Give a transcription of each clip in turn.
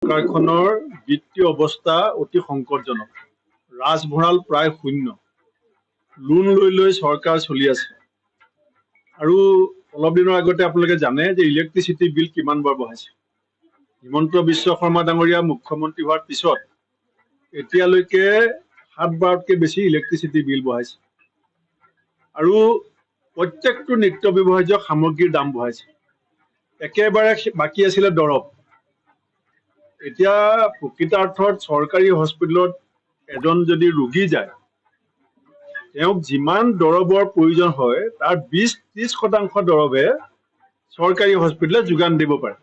চৰকাৰখনৰ বিত্তীয় অৱস্থা অতি সংকটজনক। ৰাজভঁৰাল প্ৰায় শূন্য। লোন লৈ চৰকাৰ চলি আছে। আৰু অলপ দিনৰ আগতে আপোনালোকে জানে যে ইলেক্ট্ৰিচিটি বিল কিমান বাৰ বঢ়াইছে। হিমন্ত বিশ্ব শৰ্মা ডাঙৰীয়া মুখ্যমন্ত্ৰী হোৱাৰ পিছত এতিয়ালৈকে 7 বাৰতকৈ বেছি ইলেক্ট্ৰিচিটি বিল বঢ়াইছে। আৰু প্ৰত্যেকটো নিত্য ব্যৱহাৰ্য সামগ্ৰীৰ দাম বঢ়াইছে। একেবাৰে বাকী আছিলে দৰৱ। এতিয়া প্ৰকৃতাৰ্থত চৰকাৰী হস্পিটেলত এজন যদি ৰোগী যায়, তেওঁক যিমান দৰৱৰ প্ৰয়োজন হয় তাৰ 20-30% দৰৱে চৰকাৰী হস্পিটেলে যোগান দিব পাৰে।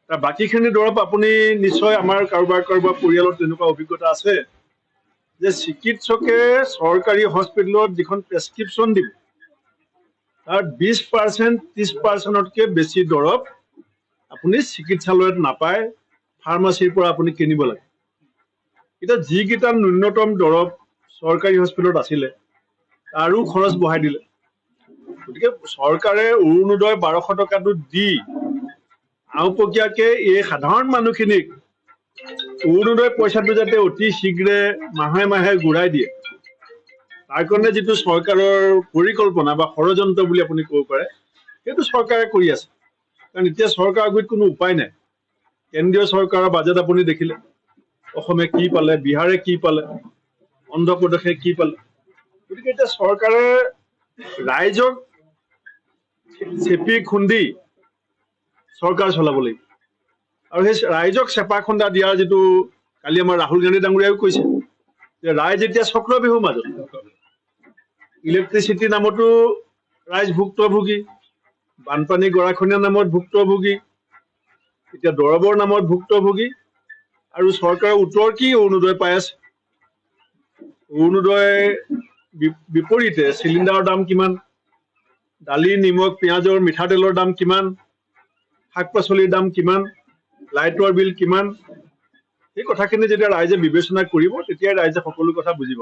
তাৰ বাকীখিনি দৰৱ আপুনি নিশ্চয় আমাৰ কাৰোবাৰ পৰিয়ালত তেনেকুৱা অভিজ্ঞতা আছে যে চিকিৎসকে চৰকাৰী হস্পিটেলত যিখন প্ৰেছক্ৰিপশ্যন দিব তাৰ 20%-30%তকৈ বেছি দৰৱ আপুনি চিকিৎসালয়ত নাপায়, ফাৰ্মাচীৰ পৰা আপুনি কিনিব লাগে। এতিয়া যিকেইটা ন্যূনতম দৰৱ চৰকাৰী হস্পিটেলত আছিলে তাৰো খৰচ বঢ়াই দিলে। গতিকে চৰকাৰে অৰুণোদয় 1200 টকাটো দি আওপকীয়াকৈ এই সাধাৰণ মানুহখিনিক অৰুণোদয় পইচাটো যাতে অতি শীঘ্ৰে মাহে মাহে ঘূৰাই দিয়ে, তাৰ কাৰণে যিটো চৰকাৰৰ পৰিকল্পনা বা ষড়যন্ত্ৰ বুলি আপুনি ক'ব পাৰে, সেইটো চৰকাৰে কৰি আছে। কাৰণ এতিয়া চৰকাৰৰ আগত কোনো উপায় নাই। কেন্দ্ৰীয় চৰকাৰৰ বাজেট আপুনি দেখিলে, অসমে কি পালে, বিহাৰে কি পালে, অন্ধ্ৰপ্ৰদেশে কি পালে। গতিকে এতিয়া চৰকাৰে ৰাইজক চেপি খুন্দি চৰকাৰ চলাব লাগিব। আৰু সেই ৰাইজক চেপা খুন্দা দিয়াৰ যিটো কালি আমাৰ ৰাহুল গান্ধী ডাঙৰীয়াও কৈছে যে ৰাইজ এতিয়া চক্ৰবিহুৰ মাজত। ইলেক্ট্ৰিচিটিৰ নামতো ৰাইজ ভুক্তভোগী, বানপানী গৰাখহনীয়াৰ নামত ভুক্তভোগী, এতিয়া দৰৱৰ নামত ভুক্তভোগী। আৰু চৰকাৰৰ উত্তৰ কি? অৰুণোদয় পাই আছে। অৰুণোদয় বিপৰীতে চিলিণ্ডাৰৰ দাম কিমান, দালি, নিমখ, পিঁয়াজৰ, মিঠাতেলৰ দাম কিমান, শাক পাচলিৰ দাম কিমান, লাইটৰ বিল কিমান, সেই কথাখিনি যেতিয়া ৰাইজে বিবেচনা কৰিব তেতিয়াই ৰাইজে সকলো কথা বুজিব।